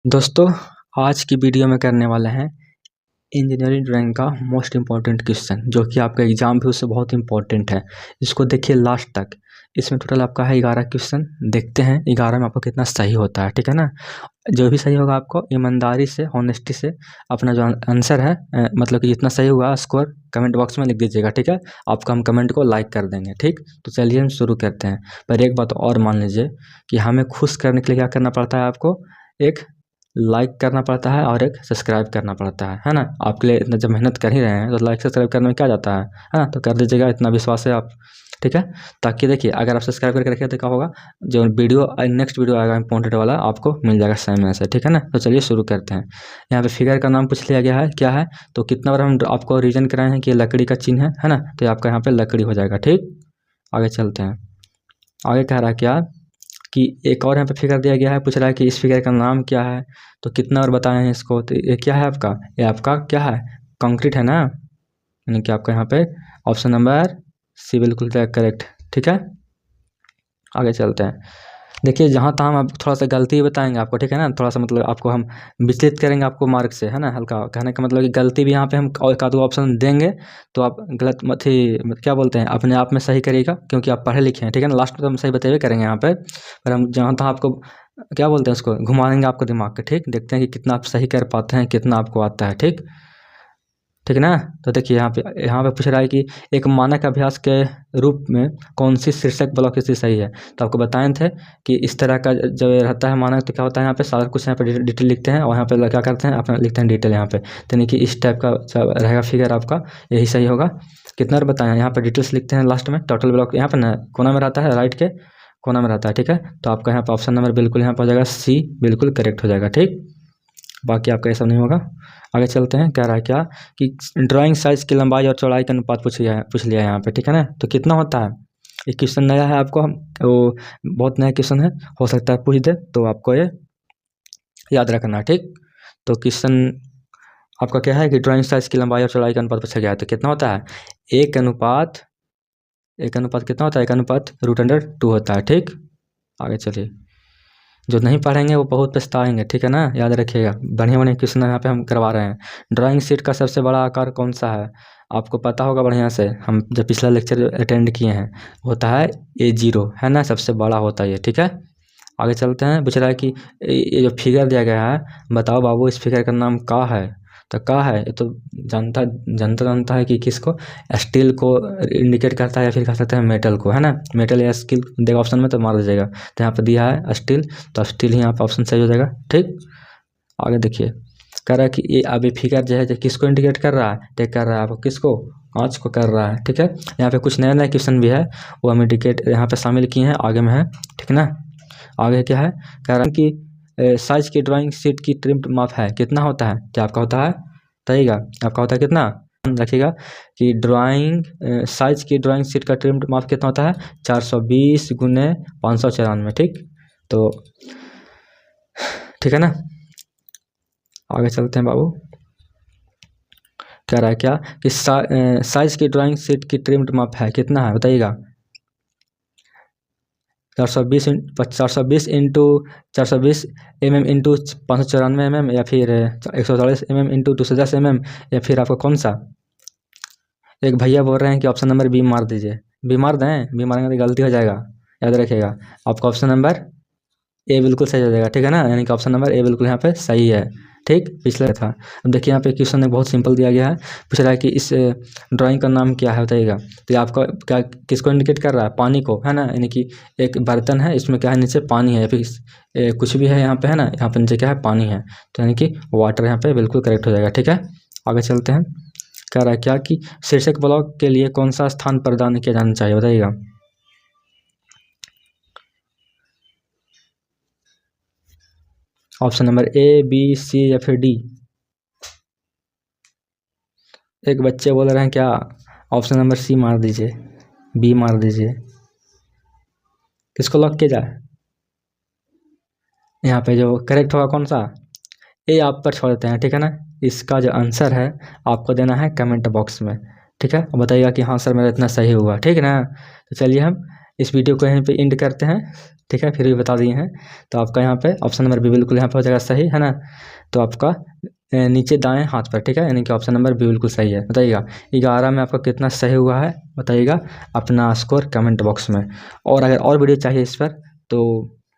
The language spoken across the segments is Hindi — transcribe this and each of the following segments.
दोस्तों, आज की वीडियो में करने वाले हैं इंजीनियरिंग ड्राइंग का मोस्ट इम्पॉर्टेंट क्वेश्चन, जो कि आपका एग्जाम भी उससे बहुत इंपॉर्टेंट है। इसको देखिए लास्ट तक। इसमें टोटल आपका है 11 क्वेश्चन। देखते हैं 11 में आपको कितना सही होता है, ठीक है ना। जो भी सही होगा आपको ईमानदारी से, ऑनेस्टी से अपना जो आंसर है मतलब कि जितना सही हुआ स्कोर कमेंट बॉक्स में लिख दीजिएगा, ठीक है। आपका हम कमेंट को लाइक कर देंगे, ठीक। तो चलिए हम शुरू करते हैं। पर एक बात और मान लीजिए कि हमें खुश करने के लिए क्या करना पड़ता है आपको, एक लाइक करना पड़ता है और एक सब्सक्राइब करना पड़ता है ना। आपके लिए इतना जब मेहनत कर ही रहे हैं तो लाइक सब्सक्राइब करने में क्या जाता है ना। तो कर दीजिएगा, इतना विश्वास है आप, ठीक है। ताकि देखिए अगर आप सब्सक्राइब करके रखिए तो क्या होगा, जो वीडियो नेक्स्ट वीडियो आएगा इंपॉर्टेंट वाला आपको मिल जाएगा समय से, ठीक है ना। तो चलिए शुरू करते हैं। यहाँ पे फिगर का नाम पूछ लिया गया है, क्या है। तो कितना बार हम आपको रीजन कराए हैं कि ये लकड़ी का चिन्ह है ना। तो आपका यहाँ पे लकड़ी हो जाएगा, ठीक। आगे चलते हैं। आगे कह रहा है क्या कि एक और यहाँ पे फिगर दिया गया है, पूछ रहा है कि इस फिगर का नाम क्या है। तो कितना और बताए हैं इसको। तो ये क्या है आपका, ये आपका क्या है, कंक्रीट है ना। यानी कि आपका यहाँ पे ऑप्शन नंबर सी बिल्कुल करेक्ट, ठीक है। आगे चलते हैं। देखिए जहाँ तहाँ हम अब थोड़ा सा गलती बताएंगे आपको, ठीक है ना। थोड़ा सा मतलब आपको हम विचलित करेंगे आपको मार्क से, है ना। हल्का कहने का मतलब कि गलती भी यहाँ पे हम एक आध ऑप्शन देंगे तो आप गलत मत ही क्या बोलते हैं अपने आप में सही करिएगा, क्योंकि आप पढ़े लिखे हैं, ठीक है ना। लास्ट में तो हम सही बताइए करेंगे यहाँ पे, पर हम जहाँ तहाँ आपको क्या बोलते हैं उसको घुमाएंगे आपको दिमाग के, ठीक। देखते हैं कि कितना आप सही कर पाते हैं, कितना आपको आता है, ठीक। ठीक है ना। तो देखिए यहाँ पे पूछ रहा है कि एक मानक अभ्यास के रूप में कौन सी शीर्षक ब्लॉक स्थिति सही है। तो आपको बताए थे कि इस तरह का जब रहता है मानक तो क्या होता है, यहाँ पे सारा कुछ यहाँ पे डिटेल लिखते हैं और यहाँ पे क्या करते हैं अपना लिखते हैं डिटेल यहाँ पे। तो यानी कि इस टाइप का रहेगा फिगर आपका, यही सही होगा। कितना और बताएं, यहाँ पे डिटेल्स लिखते हैं लास्ट में। टोटल ब्लॉक यहाँ पे ना कोना में रहता है, राइट के कोना में रहता है, ठीक है। तो आपका यहाँ पे ऑप्शन नंबर बिल्कुल यहाँ पर हो जाएगा सी, बिल्कुल करेक्ट हो जाएगा, ठीक। बाकी आपका ऐसा नहीं होगा। आगे चलते हैं। कह रहा है क्या कि ड्राइंग साइज की लंबाई और चौड़ाई का अनुपात पूछ लिया है यहाँ पे, ठीक है ना। तो कितना होता है, ये क्वेश्चन नया है आपको, वो बहुत नया क्वेश्चन है, हो सकता है पूछ दे, तो आपको ये याद रखना है, ठीक। तो क्वेश्चन आपका क्या है कि ड्राइंग साइज की लंबाई और चौड़ाई का अनुपात पूछा गया है। तो कितना होता है, एक अनुपात कितना होता है, 1/√2 होता है, ठीक। आगे चलिए। जो नहीं पढ़ेंगे वो बहुत पछताएंगे, ठीक है ना, याद रखिएगा। बढ़िया बढ़िया क्वेश्चन यहाँ पे हम करवा रहे हैं। ड्राइंग शीट का सबसे बड़ा आकार कौन सा है, आपको पता होगा बढ़िया से, हम जब पिछला लेक्चर अटेंड किए हैं, होता है A0, है ना, सबसे बड़ा होता है ये, ठीक है। आगे चलते हैं। पूछ रहा है कि ये जो फिगर दिया गया है, बताओ बाबू इस फिगर का नाम का है। तो का है ये तो जानता है कि किसको, स्टील को इंडिकेट करता है या फिर कह सकते हैं मेटल को, है ना। मेटल या स्टील देगा ऑप्शन में तो मार दीजिएगा। तो यहाँ पर दिया है स्टील, तो स्टील ही यहाँ पर ऑप्शन सही हो जाएगा, ठीक। आगे देखिए। कह रहा है कि ये अभी फिगर जो है किसको इंडिकेट कर रहा है, टेक कर रहा है आपको किसको, कांच को कर रहा है, ठीक है। यहाँ पे कुछ नया नया क्वेश्चन भी है, वो हम इंडिकेट यहाँ पे शामिल किए हैं, आगे में है, ठीक है ना। आगे क्या है, कह रहा है कि साइज की ड्राइंग शीट की ट्रिम्ड माप है, कितना होता है, क्या आपका होता है, बताइएगा आपका होता है कितना। रखिएगा कि ड्राइंग साइज की ड्राइंग शीट का ट्रिम्ड माप कितना होता है, 420 गुने 594, ठीक। तो ठीक है ना। आगे चलते हैं बाबू। कह रहा है क्या कि साइज की ड्राइंग शीट की ट्रिम्ड माप है, कितना है बताइएगा। 420 इंटू 420 mm इंटू 594 mm, या फिर 140 mm इंटू 210 mm, या फिर आपका कौन सा। एक भैया बोल रहे हैं कि ऑप्शन नंबर बी मार दीजिए। बी मार दें, बी मारेंगे तो गलती हो जाएगा, याद रखिएगा। आपका ऑप्शन नंबर ए बिल्कुल सही हो जाएगा, ठीक है ना। यानी कि ऑप्शन नंबर ए बिल्कुल यहाँ पे सही है, ठीक। पिछले था। अब देखिए यहाँ पे क्वेश्चन बहुत सिंपल दिया गया है, पूछ रहा है कि इस ड्राइंग का नाम क्या है बताइएगा। तो आपका क्या किसको इंडिकेट कर रहा है, पानी को, है ना। यानी कि एक बर्तन है, इसमें क्या है नीचे पानी है, या फिर कुछ भी है यहाँ पे, है ना, यहाँ पे नीचे क्या है पानी है, तो यानी कि वाटर यहाँ पे बिल्कुल करेक्ट हो जाएगा, ठीक है। आगे चलते हैं। कह रहा है क्या कि शीर्षक ब्लॉक के लिए कौन सा स्थान प्रदान किया जाना चाहिए बताइएगा। ऑप्शन नंबर ए, बी, सी या फिर डी। एक बच्चे बोल रहे हैं क्या, ऑप्शन नंबर सी मार दीजिए, बी मार दीजिए। किसको लॉक किया जाए, यहाँ पे जो करेक्ट होगा कौन सा, ए आप पर छोड़ देते हैं, ठीक है ना। इसका जो आंसर है आपको देना है कमेंट बॉक्स में, ठीक है। बताइएगा कि हाँ सर मेरा इतना सही हुआ, ठीक है ना। तो चलिए हम इस वीडियो को यहीं पे एंड करते हैं, ठीक है। फिर भी बता दिए हैं, तो आपका यहाँ पे ऑप्शन नंबर बी बिल्कुल यहाँ पे हो जाएगा सही, है ना। तो आपका नीचे दाएं हाथ पर, ठीक है, यानी कि ऑप्शन नंबर बी बिल्कुल सही है। बताइएगा 11 में आपका कितना सही हुआ है, बताइएगा अपना स्कोर कमेंट बॉक्स में। और अगर और वीडियो चाहिए इस पर तो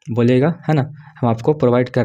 बोलिएगा, है ना, हम आपको प्रोवाइड कर